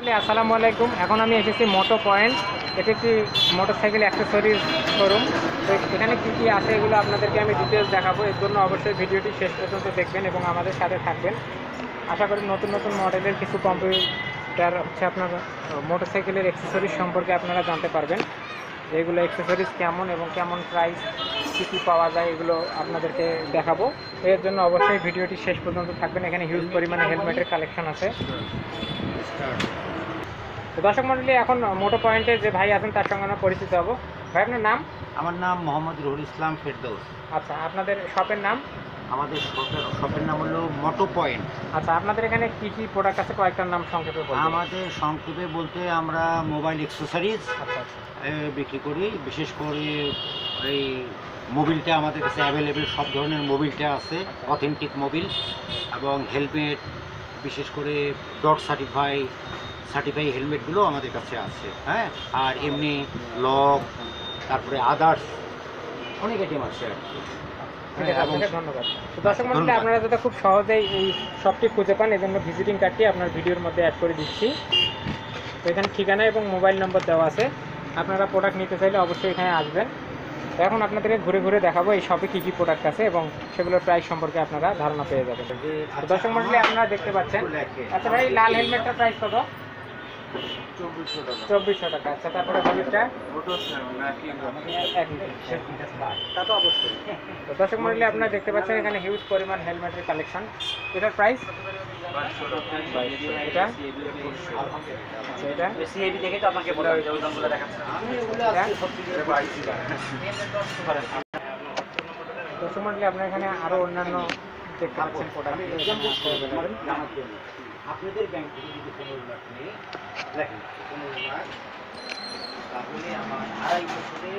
মন্ডলী আসসালামু আলাইকুম। এখন আমি এসেছি মোটো পয়েন্ট। এটি একটি মোটরসাইকেল অ্যাক্সেসরিজ শোরুম। তো এখানে কী কী আছে এগুলো আপনাদেরকে আমি ডিটেলস দেখাবো। এর জন্য অবশ্যই ভিডিওটি শেষ পর্যন্ত দেখবেন এবং আমাদের সাথে থাকবেন। আশা করি নতুন নতুন মডেলের কিছু কম্পিউটার আপনার মোটরসাইকেলের অ্যাক্সেসরিজ সম্পর্কে আপনারা জানতে পারবেন। এগুলো অ্যাক্সেসরিজ কেমন এবং কেমন প্রাইস, কী কী পাওয়া যায় এগুলো আপনাদেরকে দেখাবো। এর জন্য অবশ্যই ভিডিওটি শেষ পর্যন্ত থাকবেন। এখানে হিউজ পরিমাণে হেলমেটের কালেকশন আছে। তো দর্শক মন্ডলী, এখন মোটো পয়েন্টে যে ভাই আছেন তার সঙ্গে আমরা পরিচিত হব। ভাই, আপনার নাম? আমার নাম মোহাম্মদ রুহুল ইসলাম ফেরদৌস। আচ্ছা, আপনাদের শপের নাম? আমাদের শপের নাম হলো মোটো পয়েন্ট। আচ্ছা, আপনাদের এখানে কী কী প্রোডাক্ট আছে কয়েকটার নাম সংক্ষেপে বলুন। আমাদের সংক্ষেপে বলতে আমরা মোবাইল অ্যাক্সেসরিজ আচ্ছা আচ্ছা বিক্রি করি। বিশেষ করে এই মোবিলটা আমাদের কাছে অ্যাভেলেবেল, সব ধরনের মোবিলটা আছে, অথেন্টিক মোবিল এবং হেলমেট, বিশেষ করে ডট সার্টিফাই হেলমেটগুলো আমাদের কাছে আছে। হ্যাঁ, আর এমনি লক, তারপরে আদার্স অনেক আইটেম আছে আর কি। ধন্যবাদ। তো দর্শক মন্ডলী, আপনারা যাতে খুব সহজেই এই শপটি খুঁজে পান এজন্য ভিজিটিং কার্ডটি আপনার ভিডিওর মধ্যে অ্যাড করে দিচ্ছি। তো এখানে ঠিকানা এবং মোবাইল নম্বর দেওয়া আছে। আপনারা প্রোডাক্ট নিতে চাইলে অবশ্যই এখানে আসবেন। তো এখন আপনাদেরকে ঘুরে ঘুরে দেখাবো এই শপে কী কী প্রোডাক্ট আছে এবং সেগুলোর প্রাইস সম্পর্কে আপনারা ধারণা পেয়ে যাবেন। তো দর্শক মন্ডলী, আপনারা দেখতে পাচ্ছেন। আচ্ছা ভাই, লাল হেলমেটটার প্রাইস কত? 2400 টাকা। আচ্ছা, তারপরে হলুদটা? তো দর্শক মন্ডলী, আপনারা দেখতে পাচ্ছেন এখানে হিউজ পরিমাণ হেলমেটের কালেকশন। এটার প্রাইস? এটা দর্শক মন্ডলী, আপনার এখানে আরো অন্যান্য দেখতে পাচ্ছেন প্রোডাক্ট। আপনাদের ব্যাংক থেকে যদি 15 লাখ নেই, দেখেন 15 লাখ, তাহলে আমার 2.5 বছরে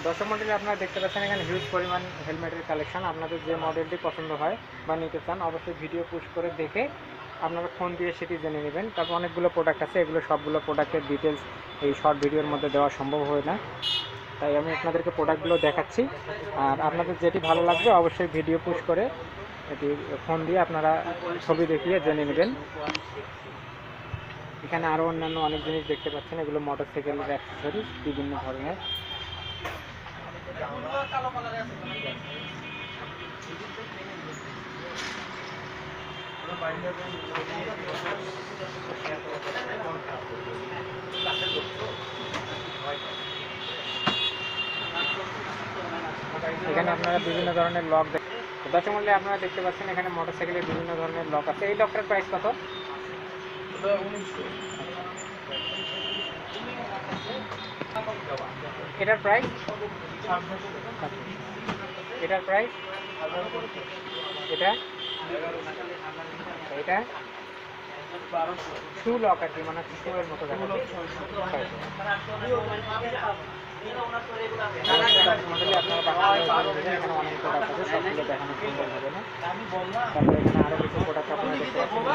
দর্শক মন্ডলী, আপনারা দেখতে পাচ্ছেন এখানে হিউজ পরিমাণ হেলমেটের কালেকশন। আপনাদের যে মডেলটি পছন্দ হয় বা নিতে চান অবশ্যই ভিডিও পুশ করে দেখে আপনারা ফোন দিয়ে সেটি জেনে নেবেন। তারপর অনেকগুলো প্রোডাক্ট আছে, এগুলো সবগুলো প্রোডাক্টের ডিটেলস এই শর্ট ভিডিওর মধ্যে দেওয়া সম্ভব হয় না, তাই আমি আপনাদেরকে প্রোডাক্টগুলো দেখাচ্ছি। আর আপনাদের যেটি ভালো লাগবে অবশ্যই ভিডিও পুশ করে এটি ফোন দিয়ে আপনারা ছবি দেখিয়ে জেনে নেবেন। এখানে আরও অন্যান্য অনেক জিনিস দেখতে পাচ্ছেন, এগুলো মোটরসাইকেলের অ্যাক্সেসরিজ বিভিন্ন ধরনের। এখানে আপনারা বিভিন্ন ধরনের লক দেখেন। দর্শক মন্ডলী, আপনারা দেখতে পাচ্ছেন এখানে মোটরসাইকেলের বিভিন্ন ধরনের লক আছে। এই লকটার প্রাইস কত? এটার প্রাইস? এটার প্রাইস? এটা এটা শু লক আর কি, মানে শুয়ের মতো দেখা যায়। এখানে অনেক প্রোডাক্ট আছে, সবগুলো দেখানো সম্ভব হবে না। তারপরে এখানে আরও কিছু প্রোডাক্ট আপনারা দেখতে পাচ্ছেন।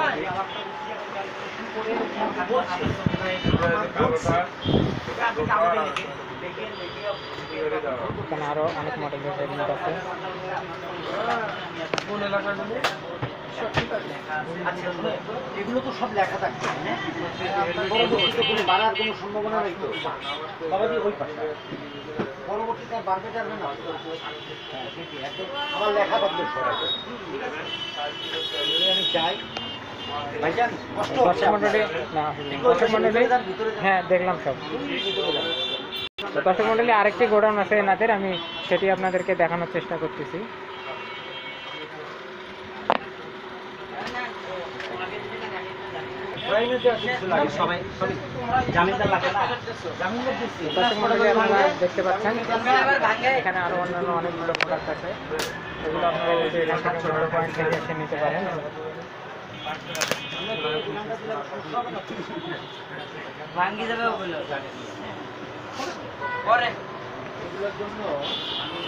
এখানে আরও অনেক মডেলের হেলমেট আছে। এগুলো তো সব লেখা থাকছে, পরবর্তীতে কোনো বাড়ার কোনো সম্ভাবনা নেই তো বাবাজি। ওই পাশে পরবর্তীতে বাড়তে যাবে না, আমার লেখা থাকবে। আমি চাই ভাইজান, দর্শক মন্ডলী, হ্যাঁ দেখলাম সব। তো দর্শক মন্ডলী, আরেকটি গোডাউন আছে এনাদের, আমি সেটি আপনাদেরকে দেখানোর চেষ্টা করতেছি। আপনারা দেখতে পাচ্ছেন এখানে আরো অন্যান্য অনেকগুলো প্রোডাক্ট আছে, এগুলো আপনারা এখান থেকে ছোট পয়েন্ট থেকে এসে নিতে পারেন। এগুলোর জন্য আমি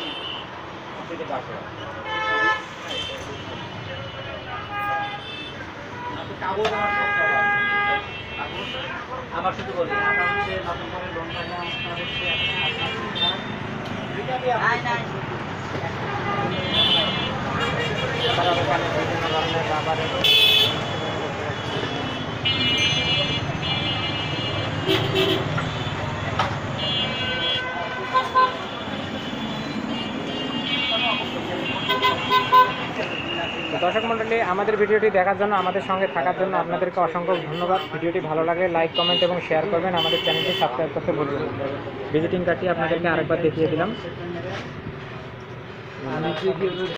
কাগজ আমার শুধু বলি, আমরা হচ্ছে নতুন করে লোন পাইলে আপনার হচ্ছে রাবারের। দর্শক মণ্ডলী, আমাদের ভিডিওটি দেখার জন্য, আমাদের সঙ্গে থাকার জন্য আপনাদেরকে অসংখ্য ধন্যবাদ। ভিডিওটি ভালো লাগলে লাইক, কমেন্ট এবং শেয়ার করবেন। আমাদের চ্যানেলটি সাবস্ক্রাইব করতে ভুলবেন না। ভিজিটিং কার্ডটি আপনাদেরকে আরেকবার দেখিয়ে দিলাম।